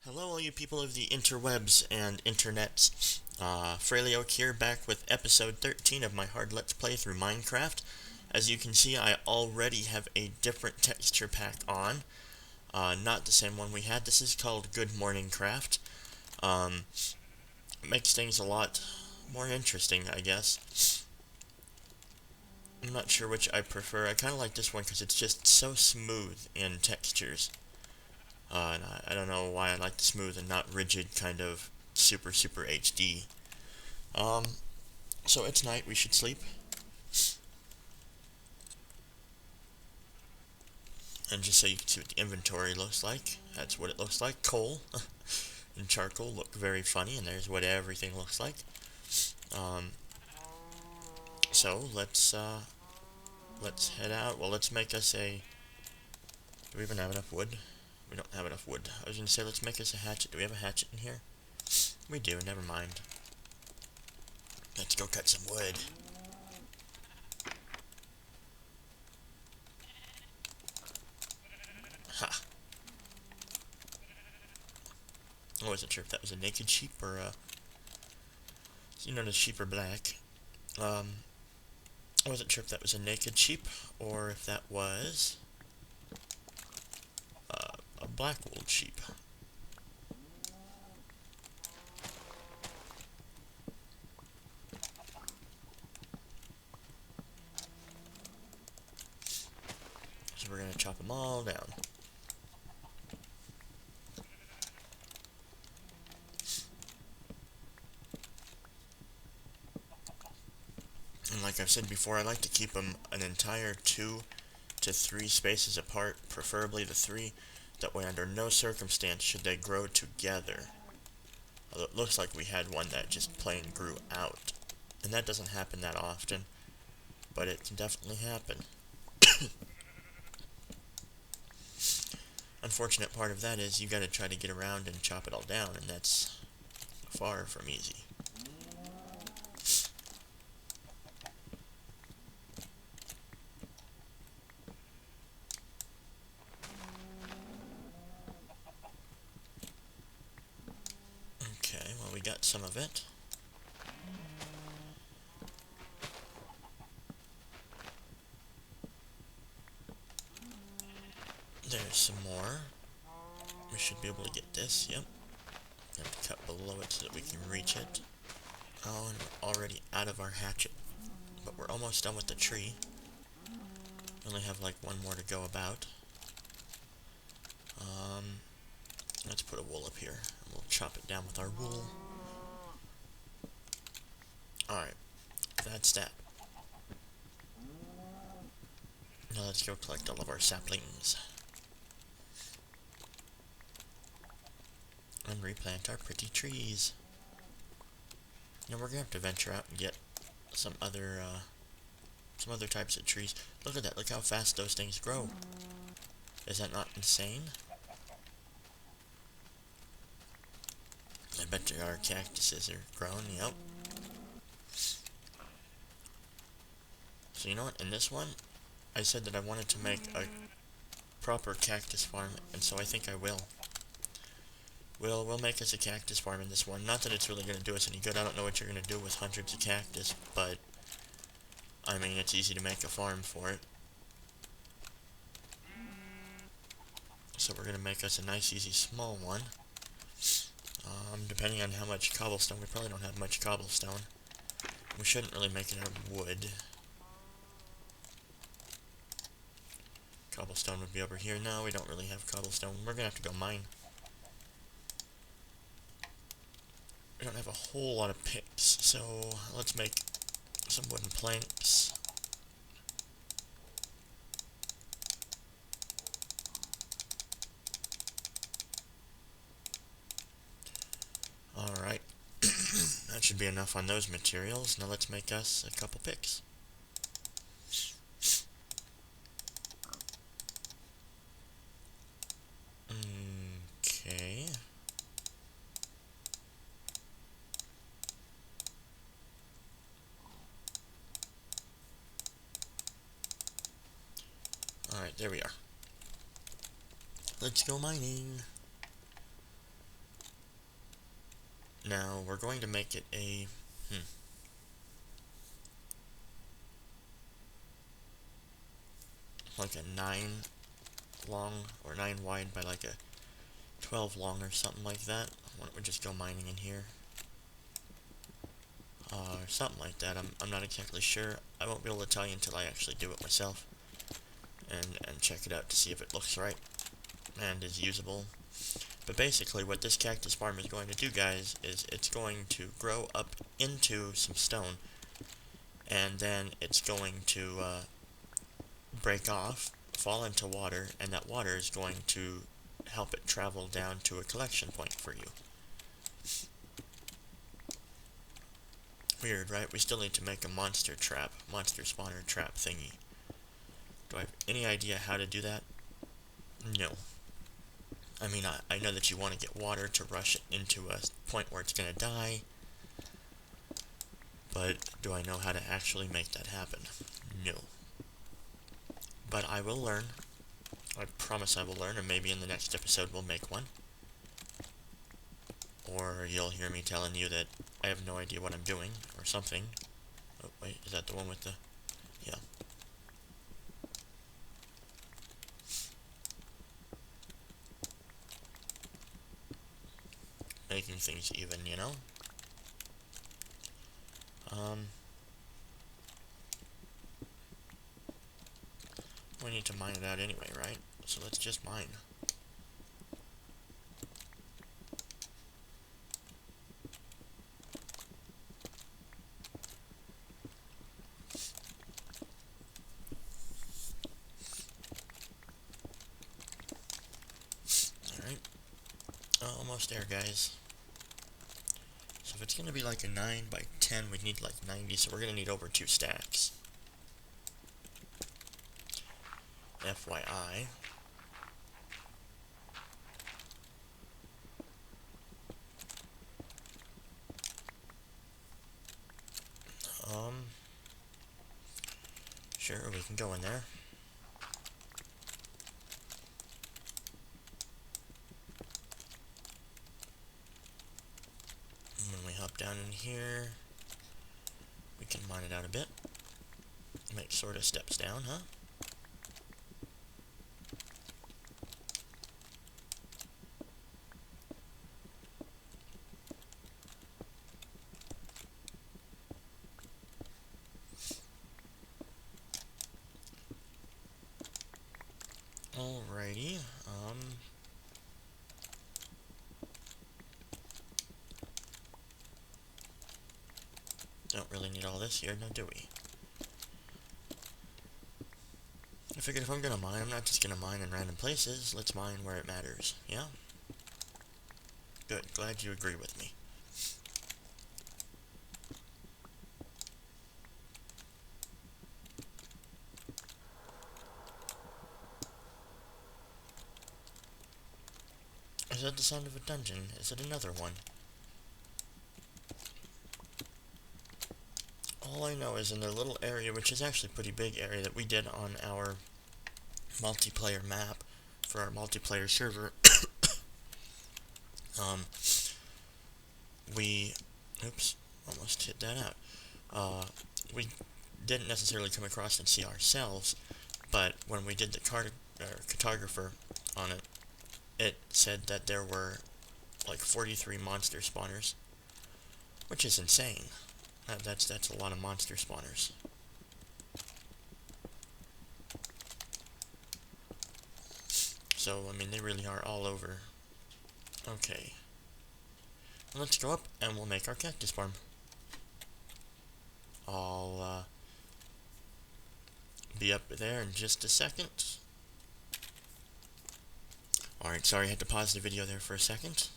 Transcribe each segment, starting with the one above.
Hello, all you people of the interwebs and internets. Fhraelaok here, back with episode 13 of my hard Let's Play through Minecraft. As you can see, I already have a different texture pack on. Not the same one we had. This is called Good Morning Craft. It makes things a lot more interesting, I guess. I'm not sure which I prefer. I kind of like this one because it's just so smooth in textures. And I don't know why I like the smooth and not rigid kind of super HD. Um, so it's night, we should sleep. And just so you can see what the inventory looks like, that's what it looks like. Coal and charcoal look very funny, and there's what everything looks like. Um, so let's head out. Well, let's make us a. Do we even have enough wood? We don't have enough wood. I was gonna say let's make us a hatchet. Do we have a hatchet in here? We do. Never mind. Let's go cut some wood. Ha! I wasn't sure if that was a naked sheep or you notice sheep are black. I wasn't sure if that was a naked sheep or if that was a black-wooled sheep. So we're gonna chop them all down. And like I've said before, I like to keep them an entire 2 to 3 spaces apart, preferably the 3. That way, under no circumstance should they grow together. Although it looks like we had one that just plain grew out. And that doesn't happen that often, but it can definitely happen. Unfortunate part of that is you gotta try to get around and chop it all down, and that's far from easy. Okay, well, we got some of it. There's some more. We should be able to get this, yep. Have to cut below it so that we can reach it. Oh, and we're already out of our hatchet. But we're almost done with the tree. We only have like one more to go about. Let's put a wool up here. And we'll chop it down with our wool. Alright, that's that. Now let's go collect all of our saplings. And replant our pretty trees. Now we're gonna have to venture out and get some other types of trees. Look at that, look how fast those things grow. Is that not insane? I bet you our cactuses are growing, yep. So you know what, in this one, I said that I wanted to make a proper cactus farm, and so I think I will. We'll make us a cactus farm in this one. Not that it's really going to do us any good. I don't know what you're going to do with hundreds of cactus, but I mean, it's easy to make a farm for it. So we're going to make us a nice, easy, small one. Depending on how much cobblestone. We probably don't have much cobblestone. We shouldn't really make it out of wood. Cobblestone would be over here. No, we don't really have cobblestone. We're going to have to go mine. We don't have a whole lot of picks, so let's make some wooden planks. Alright, that should be enough on those materials. Now let's make us a couple picks. Okay. Alright, there we are. Let's go mining. Now, we're going to make it a, like a 9 long, or 9 wide by like a 12 long or something like that. Why don't we just go mining in here? Or something like that. I'm not exactly sure. I won't be able to tell you until I actually do it myself. And check it out to see if it looks right and is usable. But basically what this cactus farm is going to do, guys, is it's going to grow up into some stone, and then it's going to break off, fall into water, and that water is going to help it travel down to a collection point for you. Weird, right? We still need to make a monster spawner trap thingy. Do I have any idea how to do that? No. I mean, I know that you want to get water to rush it into a point where it's going to die, but do I know how to actually make that happen? No. But I will learn. I promise I will learn, and maybe in the next episode we'll make one. Or you'll hear me telling you that I have no idea what I'm doing, or something. Oh, wait, is that the one with the... Yeah. Making things even, you know? We need to mine it out anyway, right? So let's just mine. Alright. Almost there, guys. So if it's going to be like a 9 by 10, we need like 90, so we're going to need over 2 stacks. FYI. Sure, we can go in there. And when we hop down in here, we can mine it out a bit. Make sort of steps down, huh? Alrighty, don't really need all this here, now do we? I figured if I'm gonna mine, I'm not just gonna mine in random places, let's mine where it matters, yeah? Good, glad you agree with me. Is that the sound of a dungeon? Is it another one? All I know is in the little area, which is actually a pretty big area that we did on our multiplayer map for our multiplayer server, we, oops, almost hit that out. We didn't necessarily come across and see ourselves, but when we did the cartographer on it, it said that there were like 43 monster spawners, which is insane. That's a lot of monster spawners. So, I mean, they really are all over. Okay. Let's go up and we'll make our cactus farm. I'll be up there in just a second. Alright, sorry I had to pause the video there for a second.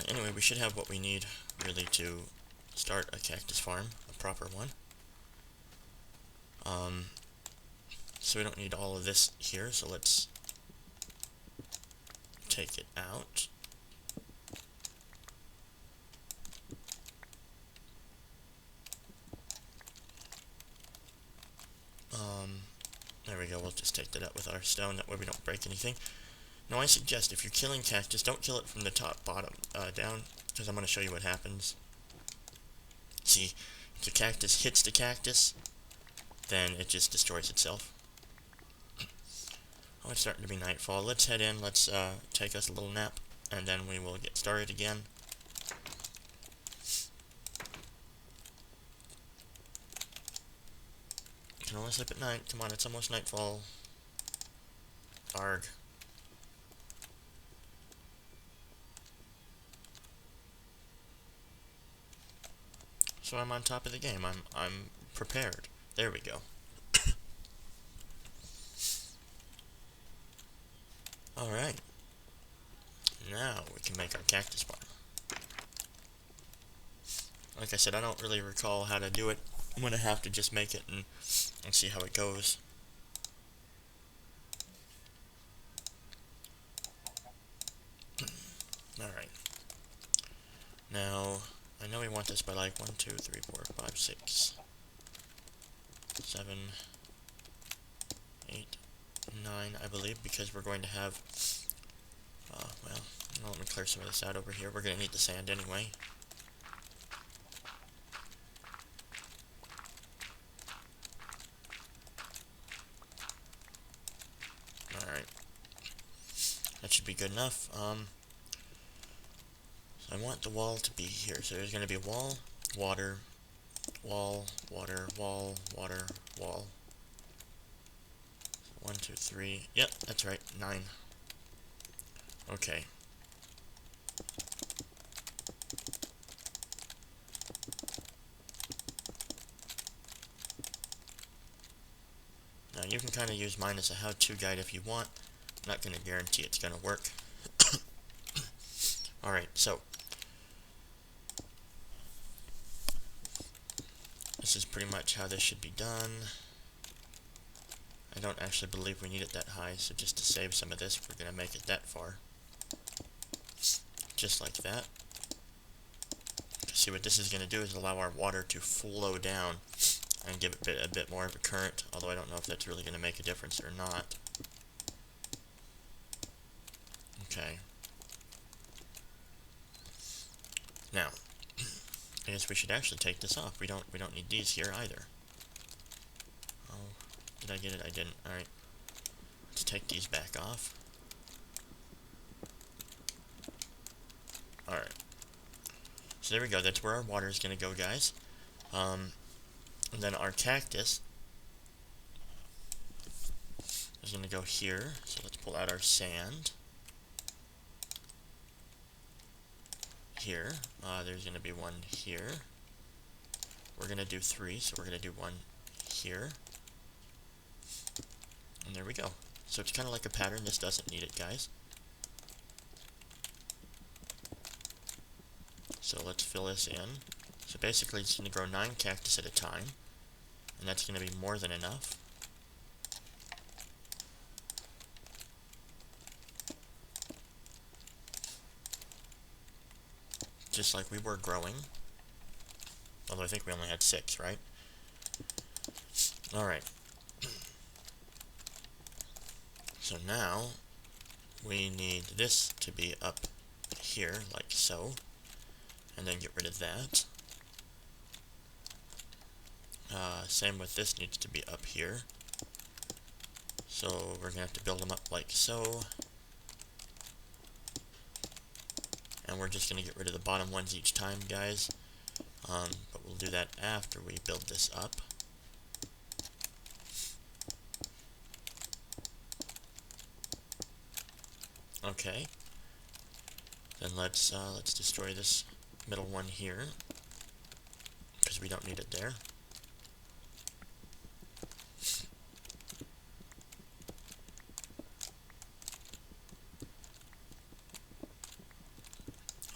Anyway, we should have what we need, really, to start a cactus farm, a proper one. So we don't need all of this here, so let's take it out. There we go, we'll just take that out with our stone, that way we don't break anything. Now I suggest if you're killing cactus, don't kill it from the top bottom down, because I'm going to show you what happens. See, if the cactus hits the cactus, then it just destroys itself. Oh, it's starting to be nightfall. Let's head in, let's take us a little nap, and then we will get started again. You can only sleep at night. Come on, it's almost nightfall. Arg. So I'm on top of the game. I'm prepared. There we go. Alright. Now we can make our cactus farm. Like I said, I don't really recall how to do it. I'm gonna have to just make it and see how it goes. Alright. Now, I know we want this by like 1, 2, 3, 4, 5, 6, 7, 8, 9, I believe, because we're going to have, well, let me clear some of this out over here. We're going to need the sand anyway. Alright. That should be good enough. So I want the wall to be here. So there's going to be wall, water, wall, water, wall, water, wall. 1, 2, 3. Yep, that's right. 9. Okay. Now you can kind of use mine as a how-to guide if you want. I'm not going to guarantee it's going to work. Alright, so this is pretty much how this should be done. I don't actually believe we need it that high, so just to save some of this, we're going to make it that far. Just like that. See, what this is going to do is allow our water to flow down and give it a bit more of a current, although I don't know if that's really going to make a difference or not. Okay. Now, I guess we should actually take this off. We don't need these here either. Oh, did I get it? I didn't. Alright. Let's take these back off. Alright. So there we go. That's where our water is going to go, guys. And then our cactus is going to go here. So let's pull out our sand. Here. There's going to be one here. We're going to do 3, so we're going to do one here. And there we go. So it's kind of like a pattern. This doesn't need it, guys. So let's fill this in. So basically it's going to grow 9 cactus at a time. And that's going to be more than enough. Just like we were growing. Although I think we only had 6, right? Alright. So now, we need this to be up here, like so. And then get rid of that. Same with this, needs to be up here. So we're going to have to build them up like so. And we're just going to get rid of the bottom ones each time, guys. But we'll do that after we build this up. Okay. Then let's destroy this middle one here, because we don't need it there.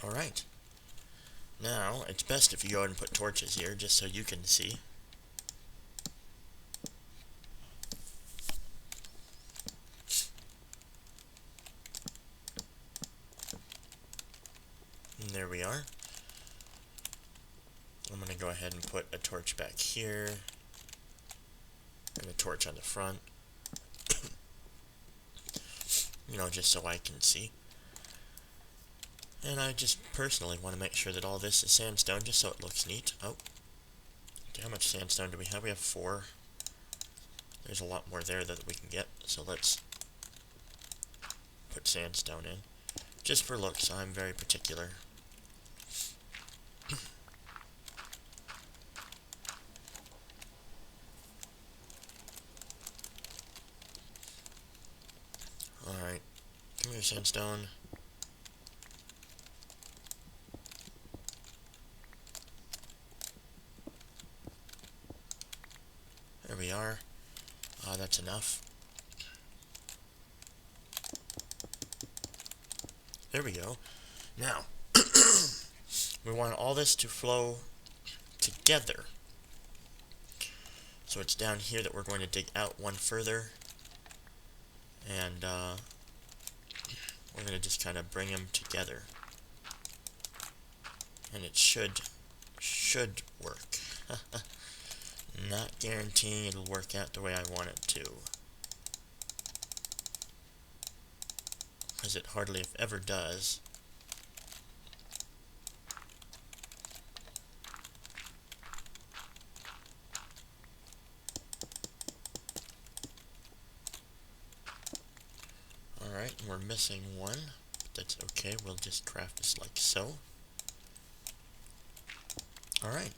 Alright. Now, it's best if you go ahead and put torches here, just so you can see. And there we are. I'm going to go ahead and put a torch back here, and a torch on the front. you know, just so I can see. And I just personally want to make sure that all this is sandstone, just so it looks neat. Oh, how much sandstone do we have? We have 4. There's a lot more there that we can get, so let's put sandstone in. Just for looks, I'm very particular. Alright, come here, sandstone. There we are. That's enough. There we go. Now, we want all this to flow together. So it's down here that we're going to dig out one further. And we're going to just kind of bring them together. And it should work. Not guaranteeing it'll work out the way I want it to. Because it hardly if ever does. Alright, we're missing one. But that's okay, we'll just craft this like so. Alright.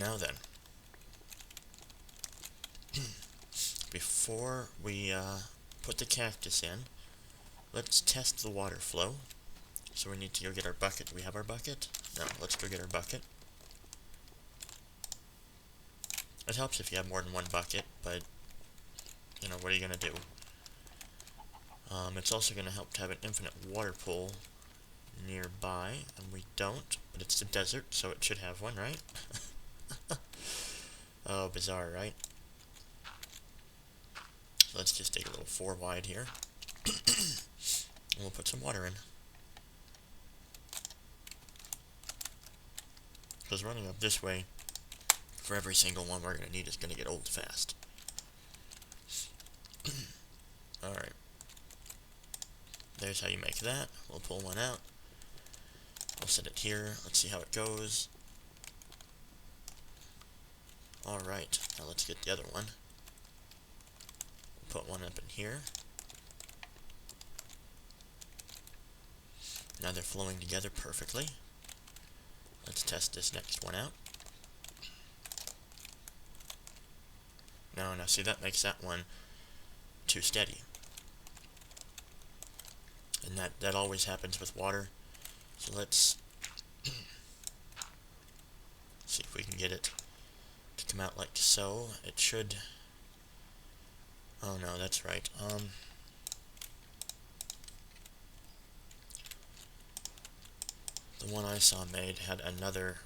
Now then. Before we put the cactus in, let's test the water flow. So we need to go get our bucket. Do we have our bucket? No, let's go get our bucket. It helps if you have more than one bucket, but, you know, what are you going to do? It's also going to help to have an infinite water pool nearby, and we don't, but it's the desert, so it should have one, right? Oh, bizarre, right? So let's just dig a little 4 wide here. And we'll put some water in. Because running up this way, for every single one we're going to need is going to get old fast. Alright. There's how you make that. We'll pull one out. We'll set it here. Let's see how it goes. Alright, now let's get the other one. Put one up in here. Now they're flowing together perfectly. Let's test this next one out. Now see, that makes that one too steady. And that always happens with water. So let's see if we can get it to come out like so. It should... Oh no, that's right. The one I saw made had another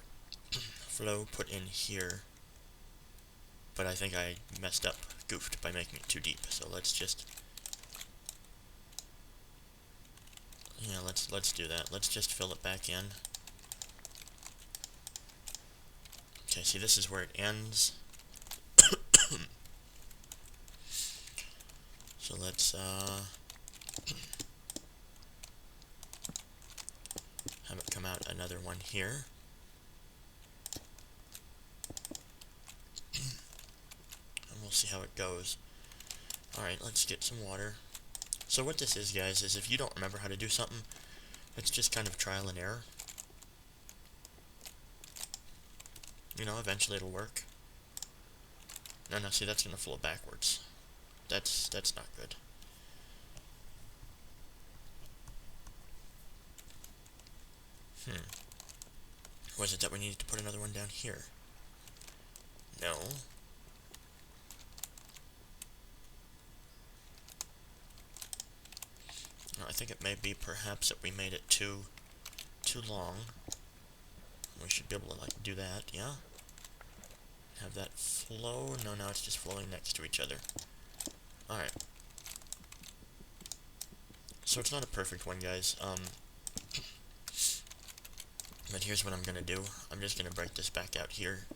flow put in here. But I think I messed up, goofed by making it too deep. So let's just... Yeah, let's do that. Let's just fill it back in. Okay, see, this is where it ends. So let's have it come out another one here. And we'll see how it goes. Alright, let's get some water. So what this is, guys, is if you don't remember how to do something, it's just kind of trial and error. You know, eventually it'll work. No, see, that's gonna flow backwards. That's not good. Was it that we needed to put another one down here? No. No, I think it may be perhaps that we made it too long. We should be able to, like, do that, yeah? Have that flow. No, now it's just flowing next to each other. Alright. So it's not a perfect one, guys. But here's what I'm gonna do. I'm just gonna break this back out here.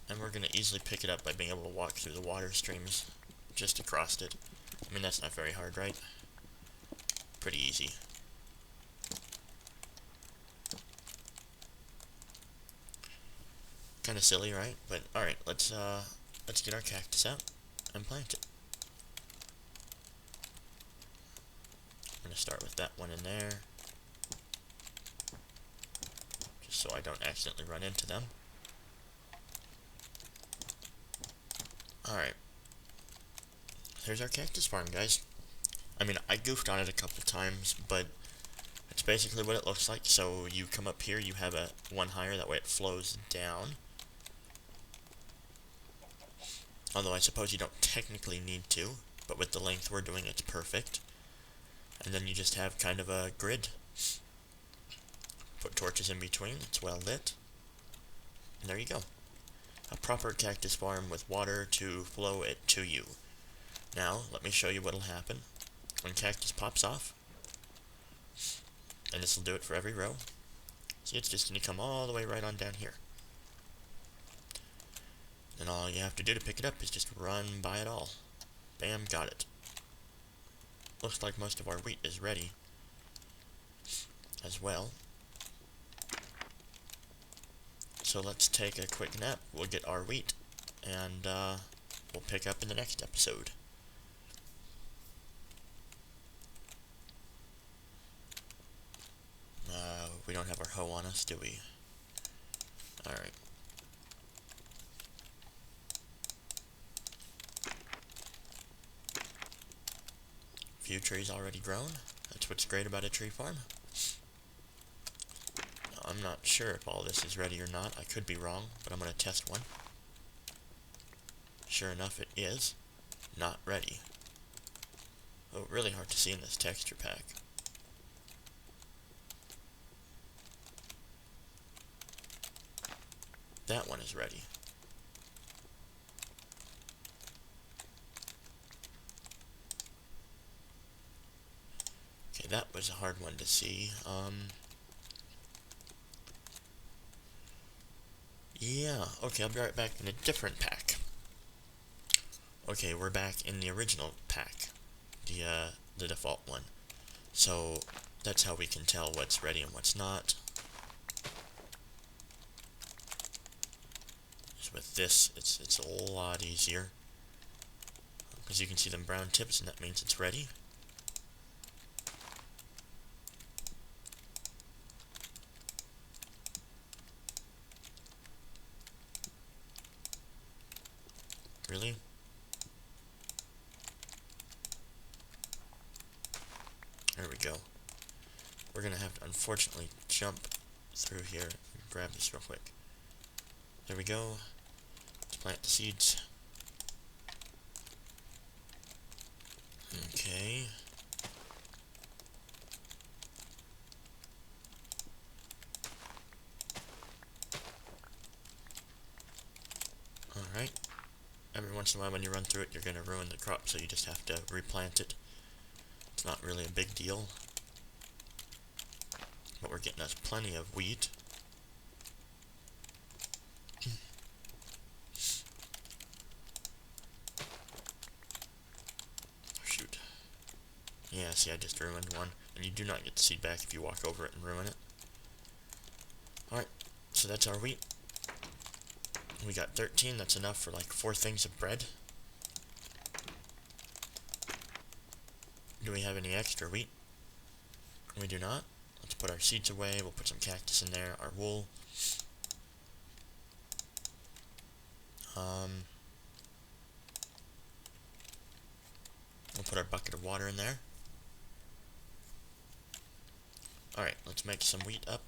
And we're gonna easily pick it up by being able to walk through the water streams just across it. I mean, that's not very hard, right? Pretty easy. Kind of silly, right? But alright, let's get our cactus out and plant it. I'm gonna start with that one in there, just so I don't accidentally run into them. Alright. There's our cactus farm, guys. I mean, I goofed on it a couple times, but it's basically what it looks like. So you come up here, you have a one higher, that way it flows down. Although I suppose you don't technically need to, but with the length we're doing, it's perfect. And then you just have kind of a grid. Put torches in between, it's well lit. And there you go. A proper cactus farm with water to flow it to you. Now, let me show you what'll happen when cactus pops off. And this will do it for every row. See, it's just going to come all the way right on down here. And all you have to do to pick it up is just run by it all. Bam, got it. Looks like most of our wheat is ready as well. So let's take a quick nap. We'll get our wheat, and we'll pick up in the next episode. We don't have our hoe on us, do we? Alright. Few trees already grown. That's what's great about a tree farm. Now, I'm not sure if all this is ready or not. I could be wrong, but I'm going to test one. Sure enough, it is not ready. Oh, really hard to see in this texture pack. That one is ready. Okay, that was a hard one to see. Yeah, okay, I'll be right back in a different pack. Okay, we're back in the original pack. The default one. So, that's how we can tell what's ready and what's not. With this, it's a lot easier, because you can see them brown tips, and that means it's ready. Really? There we go. We're gonna have to unfortunately jump through here and grab this real quick. There we go. Let's plant the seeds. Okay. Alright. Every once in a while when you run through it, you're gonna ruin the crop, so you just have to replant it. It's not really a big deal. But we're getting us plenty of wheat. Shoot. Yeah, see, I just ruined one. And you do not get the seed back if you walk over it and ruin it. Alright, so that's our wheat. We got 13, that's enough for like 4 things of bread. Do we have any extra wheat? We do not. Let's put our seeds away, we'll put some cactus in there, our wool. We'll put our bucket of water in there. Alright, let's make some wheat up.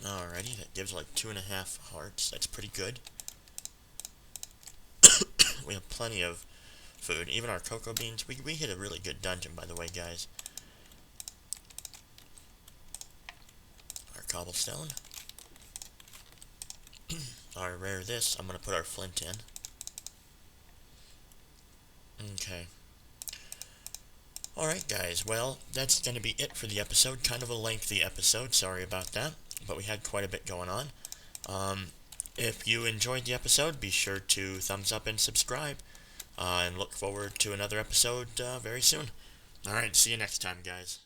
Alrighty, that gives like 2.5 hearts. That's pretty good. We have plenty of food. Even our cocoa beans. We hit a really good dungeon, by the way, guys. Our cobblestone. Our rare this. I'm going to put our flint in. Okay. Alright guys, well, that's going to be it for the episode. Kind of a lengthy episode, sorry about that, but we had quite a bit going on. If you enjoyed the episode, be sure to thumbs up and subscribe, and look forward to another episode very soon. Alright, see you next time, guys.